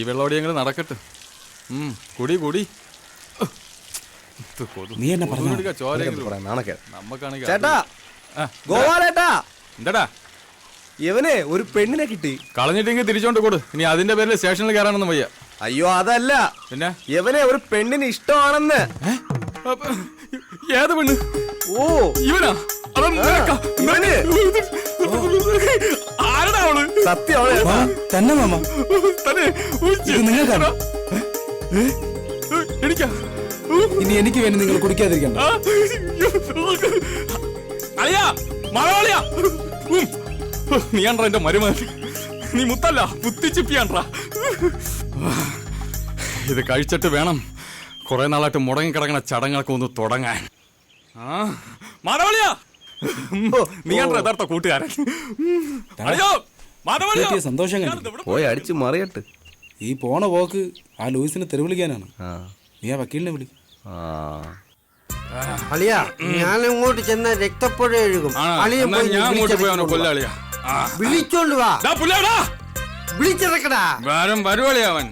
വെള്ളോടിയെങ്കിലും നടക്കട്ടെ. കുടി കുടി. നീ എന്നെ ചേട്ടാ, ഗോപാലേട്ടാ, എന്താടാ ഇവനെ ഒരു പെണ്ണിനെ കിട്ടി. കളഞ്ഞിട്ടെങ്കിൽ തിരിച്ചോണ്ട് കൊടു. ഇനി അതിന്റെ പേരിൽ സ്റ്റേഷനിൽ കയറാനൊന്നും വയ്യ. അയ്യോ അതല്ല, പിന്നെ ഇവനെ ഒരു പെണ്ണിന് ഇഷ്ടമാണെന്ന്. ഏത് പെണ്ണ്? ഓ ഇവനാ? ആരടാ അവള്? സത്യം തന്നെ മാമ. എനിക്കാ? ഇനി എനിക്ക് വേണ്ടി നിങ്ങൾ കുടിക്കാതിരിക്കണ്ട. അളിയാ, മലയാളിയാ. നീയാണ്ട്രാ എന്റെ മരുമകൻ. നീ മുത്തല്ല, പുത്തിച്ചിപ്പിയാണ്ട്രാ. ഇത് കഴിച്ചിട്ട് വേണം കുറെ നാളായിട്ട് മുടങ്ങി കിടക്കുന്ന ചടങ്ങൊക്കെ ഒന്ന് തുടങ്ങാൻ. മാധവളിയാ, നീയാണ്ട്രാ യഥാർത്ഥ കൂട്ടുകാരൻ. സന്തോഷം പോയി അടിച്ചു മറിയട്ട്. ഈ പോണ പോക്ക് ആ ലൂയിസിനെ തെരുവിളിക്കാനാണ്. നീ ആ വക്കീലിനെ വിളി. അളിയാ, ഞാൻ ഇങ്ങോട്ട് ചെന്ന രക്തപ്പുഴ ഒഴുകും. വിളിച്ചോണ്ട് വാ, വിളിച്ചിറക്കടാ. വരുവളിയാവൻ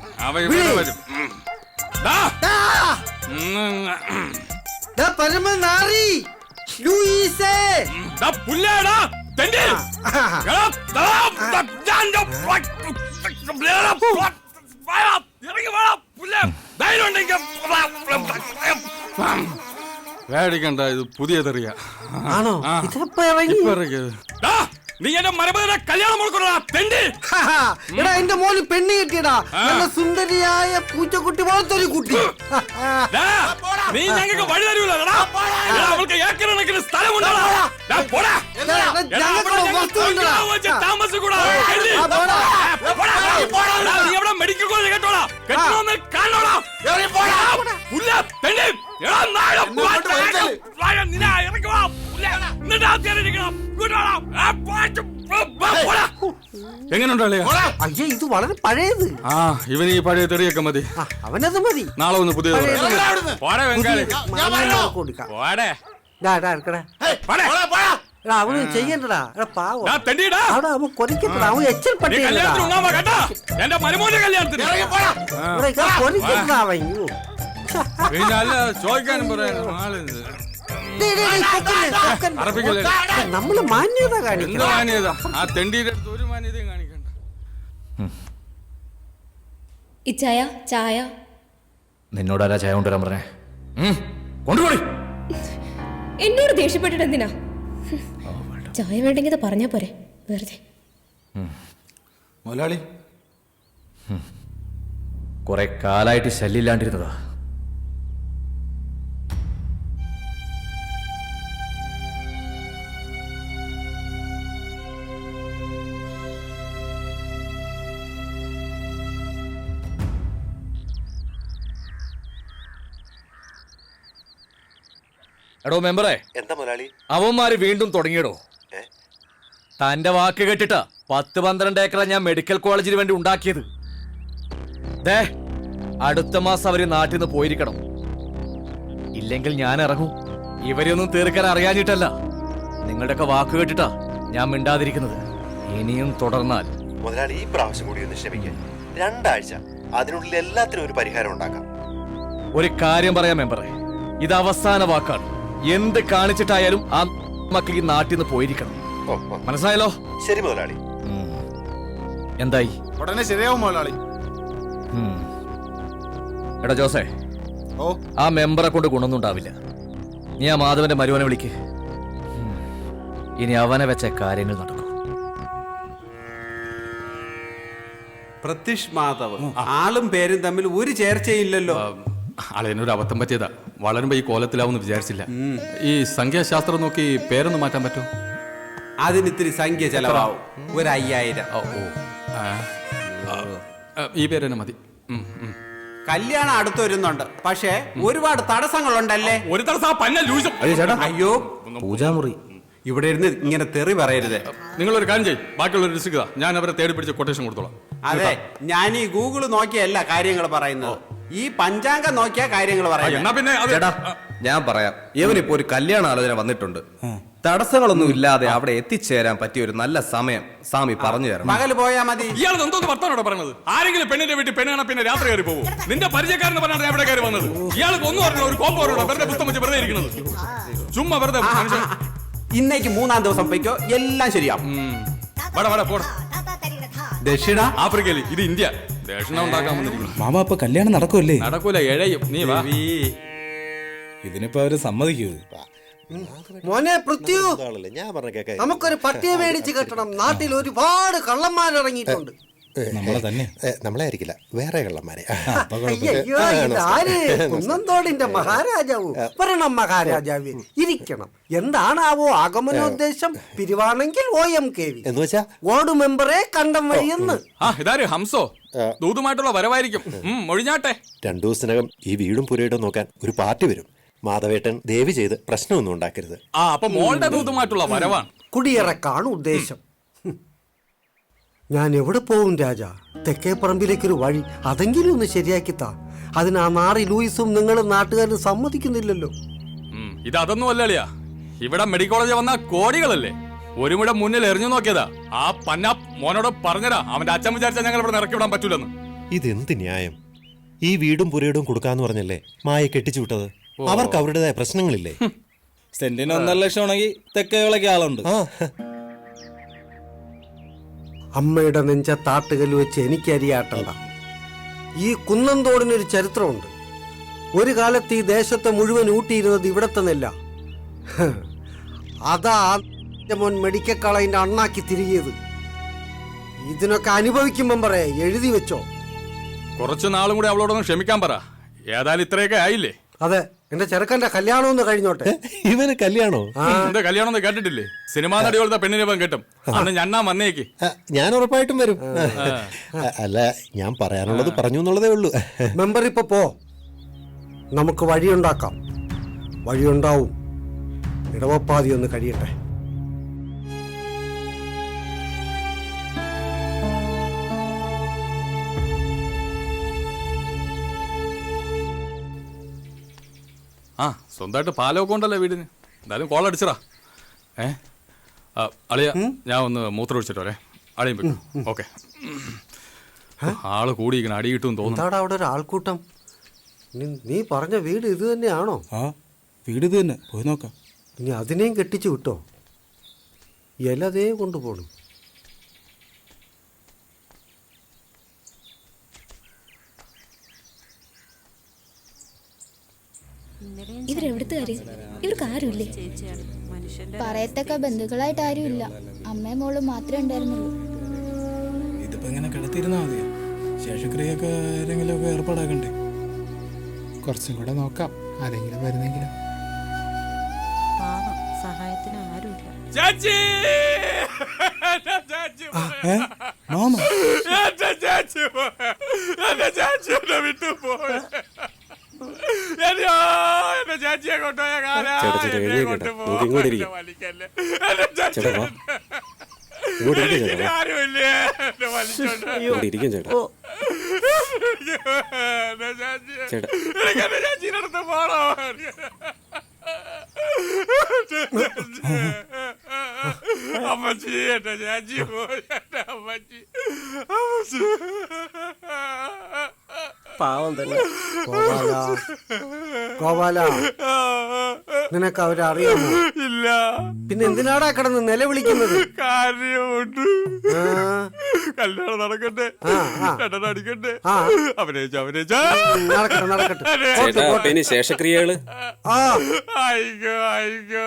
പരമനാറി ലൂയിസേ. വേടിക്കണ്ട, ഇത് പുതിയ തെറിയ. ആണോ? നീ എന്റെ മരബേദ കല്യാണം മുടക്കണ തെണ്ടി. എടാ, എന്റെ മോന് പെണ്ണ് കിട്ടിയടാ. നല്ല സുന്ദരിയായ പൂച്ചക്കുട്ടി പോലത്തൊരു കുട്ടി. നീ ഞങ്ങൾക്ക് വഴി തരൂലോ. അവൾക്ക് ഏക്കറണക്കിന് സ്ഥലമുണ്ടോ? താമസിക്കൂടാ. നീ എവിടെ മെഡിക്കൽ കോളേജ് കേട്ടോളാ? കാണോളാ. എങ്ങനെയുണ്ടോ? അയ്യോ, ഇത് വളരെ പഴയത്. ഇവന് ഈ പഴയ തെറിയൊക്കെ മതി. അവനത് മതി. നാളെ ഒന്ന് പുതിയ അവന് ചെയ്യണ്ടടാ. പാവം അവൻ കൊതിക്കപ്പെടാ. അവൻ എച്ചൽപ്പെട്ടടാ. ചോദിക്കാനും പറയാനും നമ്മള് മാന്യത കാണിക്കണം. മാന്യത ആ തെണ്ടിയുടെ ഒരു മാന്യതയും കാണിക്കണ്ട. ഈ ചായ ചായ നിന്നോടാരാ ചായ കൊണ്ടുവരാൻ പറഞ്ഞേ? കൊണ്ടുപോയി. എന്നോട് ദേഷ്യപ്പെട്ടിട്ട് എന്തിനാ? ചായ വേണ്ടെങ്കിൽ പറഞ്ഞാ പോരെ, വെറുതെ. മുതലാളി, കുറെ കാലായിട്ട് ശല്യമില്ലാണ്ടിരുന്നതാ. എടോ മെമ്പറേ, എന്താ മുതലാളി? അവന്മാര് വീണ്ടും തുടങ്ങിയടോ. തന്റെ വാക്ക് കേട്ടിട്ടാ 10-12 ഏക്കറ ഞാൻ മെഡിക്കൽ കോളേജിന് വേണ്ടി ഉണ്ടാക്കിയത്. ദേ, അടുത്ത മാസം അവര് നാട്ടിൽ നിന്ന് പോയിരിക്കണം. ഇല്ലെങ്കിൽ ഞാൻ ഇറങ്ങും. ഇവരെയൊന്നും തീർക്കാൻ അറിയാഞ്ഞിട്ടല്ല, നിങ്ങളുടെയൊക്കെ വാക്ക് കേട്ടിട്ടാ ഞാൻ മിണ്ടാതിരിക്കുന്നത്. ഇനിയും തുടർന്നാൽ മുതലാളി, ഈ പ്രാവശ്യം കൂടി ഒന്ന് ക്ഷമിക്കാൻ. 2 ആഴ്ച, അതിനുള്ളിൽ എല്ലാത്തിനും ഒരു പരിഹാരം ഉണ്ടാക്കാം. ഒരു കാര്യം പറയാം മെമ്പറേ, ഇത് അവസാന വാക്കാണ്. എന്ത് കാണിച്ചിട്ടായാലും ആ മക്കൾ ഈ നാട്ടിൽ നിന്ന് പോയിരിക്കണം. മനസ്സിലായല്ലോ? ശരി മുതലാളി. എന്തായി? ഉടനെ ശരിയാവും മുതലാളി. എടാ ജോസേ, ആ മെമ്പറെ കൊണ്ട് ഗുണമൊന്നും ഉണ്ടാവില്ല. നീ ആ മാധവന്റെ മരുവനെ വിളിക്ക്. ഇനി അവനെ വെച്ച കാര്യങ്ങൾ നടക്കും. പ്രത്യക്ഷ് മാധവ്, ആളും പേരും തമ്മിൽ ഒരു ചേർച്ചയില്ലല്ലോ. അളയനൊരു അബദ്ധം പറ്റിയതാ. വളരുമ്പോ ഈ കോലത്തിലാവുമെന്ന് വിചാരിച്ചില്ല. ഈ സംഖ്യാശാസ്ത്രം നോക്കി പേരൊന്ന് മാറ്റാൻ പറ്റുമോ? അതിന് ഇത്തിരി സംഖ്യ ചെലവാവും. ഒരു 5000. ഈ പേര് തന്നെ മതി. കല്യാണം അടുത്ത് വരുന്നുണ്ട്, പക്ഷേ ഒരുപാട് തടസ്സങ്ങളുണ്ടല്ലേ. ഒരു തടസ്സം. അയ്യോ, പൂജാമുറി ഇവിടെ ഇരുന്ന് ഇങ്ങനെ തെറി പറയരുത്. നിങ്ങളൊരു കാര്യം ചെയ്യും, ബാക്കിയുള്ള റിസ്ക് ഞാൻ അവരെ തേടി പിടിച്ച് കൊട്ടേഷൻ കൊടുത്തോളാം. അതെ, ഞാൻ ഈ ഗൂഗിള് നോക്കിയല്ല കാര്യങ്ങൾ പറയുന്നത്. ഈ പഞ്ചാംഗം നോക്കിയാ കാര്യങ്ങൾ പറയുന്നത്. പിന്നെ ചേട്ടാ, ഞാൻ പറയാം. ഇവനിപ്പോ ഒരു കല്യാണ ആലോചന വന്നിട്ടുണ്ട്. തടസ്സങ്ങളൊന്നും ഇല്ലാതെ അവിടെ എത്തിച്ചേരാൻ പറ്റിയ ഒരു നല്ല സമയം സ്വാമി പറഞ്ഞു തരണം. പകല് പോയാ മതി. ഇയാൾ എന്തോന്ന് വർത്താനോടെ പറഞ്ഞത്? ആരെങ്കിലും പെണ്ണിന്റെ വീട്ടിൽ പെണ്ണാണ് പിന്നെ രാത്രി കയറി പോകും. നിന്റെ പരിചയക്കാരന് പറഞ്ഞാണ് എവിടെ കയറി വന്നത്. ഇയാൾക്ക് ഒന്നും അറിഞ്ഞോ, ഒരു കോമ്പോ വെറുതെ പുസ്തകം വെച്ച് വെറുതെ ഇരിക്കുന്നത്. ചുമ്മാ വെറുതെ മനുഷ്യൻ. ഇന്നേക്ക് 3-ാം ദിവസം പോയിക്കോ, എല്ലാം ശരിയാവും. ദക്ഷിണ ആഫ്രിക്കയിൽ, ഇത് ഇന്ത്യ. ദക്ഷിണ ഉണ്ടാക്കാൻ വന്നിരിക്കുന്നു. മാമ ഇപ്പൊ കല്യാണം നടക്കുമല്ലേ? നടക്കൂല, എഴയും. നീ വാ. ഇതിനിപ്പോ അവര് സമ്മതിക്കൂ? മോനെ പൃഥ്വി, ഞാൻ പറഞ്ഞ കേക്ക. നമുക്കൊരു പട്ടിയെ മേടിച്ച് കെട്ടണം. നാട്ടിൽ ഒരുപാട് കള്ളന്മാരിറങ്ങിയിട്ടുണ്ട്. നമ്മളെ തന്നെ. നമ്മളെ ആയിരിക്കില്ല, വേറെ കള്ളന്മാരെ. അയ്യോ, ഇതാര്? കുന്നന്തോടിന്റെ മഹാരാജാവു. വരണം മഹാരാജാവ്, ഇരിക്കണം. എന്താണാവോ ആഗമനോദ്ദേശം? പിരിവാണെങ്കിൽ OMKV എന്ന് വെച്ചാ വാർഡ് മെമ്പറെ കണ്ടം വഴിയെന്ന്. ഇതാര് ഹംസോ? ദൂതുമായിട്ടുള്ള വരവായിരിക്കും. ഒഴിഞ്ഞാട്ടെ. 2 ദിവസത്തിനകം ഈ വീടും പുരയിടും നോക്കാൻ ഒരു പാർട്ടി വരും. മാധവേട്ടൻ ദയവ് ചെയ്ത് പ്രശ്നമൊന്നും ഉണ്ടാക്കരുത്. അപ്പൊ മോളുടെ ദൂതുമായിട്ടുള്ള വരവാണ്. കുടിയിറക്കാണ് ഉദ്ദേശം. ഞാൻ എവിടെ പോവും രാജാ? തെക്കേ പറമ്പിലേക്കൊരു വഴി അതെങ്കിലും ഒന്ന് ശരിയാക്കിത്താ. അതിന് ആ നാറി ലൂയിസും നിങ്ങളും നാട്ടുകാരും സമ്മതിക്കുന്നില്ലല്ലോ. ഇത് അതൊന്നും അല്ലളിയാ. ഇവിടെ മെഡിക്കൽ കോളേജിൽ വന്ന കോടികളല്ലേ. ഒരു മുഴ മുന്നിൽ എറിഞ്ഞു നോക്കിയതാ. ആ പന്ന മോനോട് പറഞ്ഞതാ, അവന്റെ അച്ഛൻ വിചാരിച്ചാൽ ഞങ്ങൾ ഇവിടെ ഇറക്കി വിടാൻ പറ്റൂലെന്ന്. ഇതെന്ത് ന്യായം? ഈ വീടും പുരയിടും കൊടുക്കാന്ന് പറഞ്ഞല്ലേ മായ കെട്ടിച്ചു വിട്ടത്. അവർക്ക് അവരുടേതായ പ്രശ്നങ്ങളില്ലേ? സെന്റിന് 1.5 ലക്ഷം ആണെങ്കിൽ തെക്കേകളൊക്കെ ആളുണ്ട്. അമ്മയുടെ നെഞ്ച താട്ടുകല്ല് വെച്ച് എനിക്കരിയാട്ടണ്ട. ഈ കുന്നന്തോടിനൊരു ചരിത്രമുണ്ട്. ഒരു കാലത്ത് ഈ ദേശത്തെ മുഴുവൻ ഊട്ടിയിരുന്നത് ഇവിടത്തെ നെല്ല. അതാ മോൻ മെഡിക്കൽ കോളേജിന്റെ അണ്ണാക്കി തിരികിയത്. ഇതിനൊക്കെ അനുഭവിക്കുമ്പം പറയാ, എഴുതി വെച്ചോ. കുറച്ചു നാളും കൂടി അവളോടൊന്ന് ക്ഷമിക്കാൻ പറ. ഏതായാലും ഇത്രയൊക്കെ ആയില്ലേ. അതെ, എന്റെ ചെറുക്കന്റെ കല്യാണം ഒന്ന് കഴിഞ്ഞോട്ടെ. ഇവന് കല്യാണോ? എന്റെ കല്യാണം ഒന്നും കേട്ടിട്ടില്ലേ? സിനിമാ നടി പോലത്തെ പെണ്ണിനെ ഇപ്പം കിട്ടും. അന്ന് ഞണ്ണാ വന്നേക്ക്. ഞാൻ ഉറപ്പായിട്ടും വരും. അല്ല, ഞാൻ പറയാനുള്ളത് പറഞ്ഞു എന്നുള്ളതേ ഉള്ളൂ. മെമ്പർ ഇപ്പൊ പോ, നമുക്ക് വഴിയുണ്ടാക്കാം. വഴിയുണ്ടാവും. ഇടവപ്പാതി ഒന്ന് കഴിയട്ടെ. സ്വന്തമായിട്ട് പാലമൊക്കെ ഉണ്ടല്ലോ വീടിന്. എന്തായാലും കോൾ അടിച്ചടാ. അളിയ, ഞാൻ ഒന്ന് മൂത്രം ഒഴിച്ചിട്ട് വരെ. അളിയും വെക്കും. ഓക്കെ. ആള് കൂടിയിരിക്കണം, അടി കിട്ടും തോന്നുന്നു. എന്താടാ അവിടെ ഒരു ആൾക്കൂട്ടം? നീ പറഞ്ഞ വീട് ഇത് തന്നെയാണോ? വീട് ഇത് തന്നെ, പോയി നോക്കാം. ഇനി അതിനെയും കെട്ടിച്ചു വിട്ടോ? ഇലതേ കൊണ്ടുപോകണം. ഇവരെവിടുത്തെ കാര്യം? ഇവർക്ക് ആരുമില്ലേ? പറയത്തക്ക ബന്ധുക്കളായിട്ട് ആരുമില്ല. അമ്മയും മോളും മാത്രമേ ഉണ്ടായിരുന്നുള്ളൂ. ഇതിപ്പോ ഇങ്ങനെ കിടത്തിരുന്നാ മതിയോ? ശേഷക്രിയൊക്കെ ആരെങ്കിലും ഒക്കെ ഏർപ്പാടാക്കണ്ടേ? കുറച്ചും കൂടെ നോക്കാം, ആരെങ്കിലും വരുന്നെങ്കിലും. സഹായത്തിന് ആരുമില്ല. മാമ ചാച്ചിയെ കൊണ്ടുപോയ ചാച്ചിനടുത്ത് പോണോ? അമ്മച്ചി, എന്റെ ചാച്ചി പോയി. അമ്മച്ചി, പാവം തന്നെ. ഗോപാല, നിനക്ക് അവരെ അറിയാമോ? ഇല്ല. പിന്നെ എന്തിനാടാ കിടന്ന് നിലവിളിക്കുന്നത്? കാര്യമുണ്ട്. കല്യാണം നടക്കട്ടെ, അടിക്കട്ടെ. നടക്കട്ടെ നടക്കട്ടെ. ശേഷക്രിയകള് അയ്യോ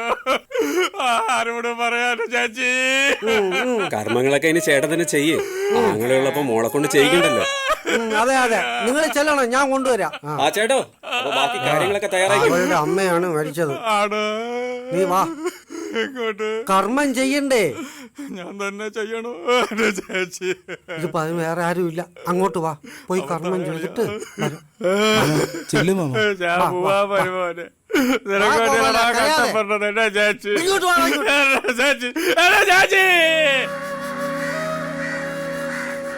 ആരോട് പറയാനോ ചാച്ചി? കർമ്മങ്ങളൊക്കെ ഇനി ചേട്ടൻ തന്നെ ചെയ്യേ. ആങ്ങളുള്ളപ്പോ മോളെ കൊണ്ട് ചെയ്യിക്കണ്ടല്ലോ. അതെ അതെ, നിങ്ങൾ ചെല്ലണം, ഞാൻ കൊണ്ടുവരാം. ആ ചേട്ടോ, അപ്പൊ ബാക്കി കാര്യങ്ങളൊക്കെ തയ്യാറാക്കി. അവരുടെ അമ്മയാണ് മരിച്ചത്. നീ വാ, കർമ്മം ചെയ്യണ്ടേ? ഞാൻ തന്നെ ചെയ്യണോ ചേച്ചി? ഇതിപ്പോ അതിന് വേറെ ആരും ഇല്ല. അങ്ങോട്ട് വാ, പോയി കർമ്മം ചെയ്തിട്ട് ചെല്ലുമാ. ഞാൻ പോവാ വരുമോനെ. നിനക്ക് കഷ്ടപ്പെട്ടത് എന്റെ ചേച്ചി. ഇങ്ങോട്ട് വാ, ചേച്ചി, ചേച്ചി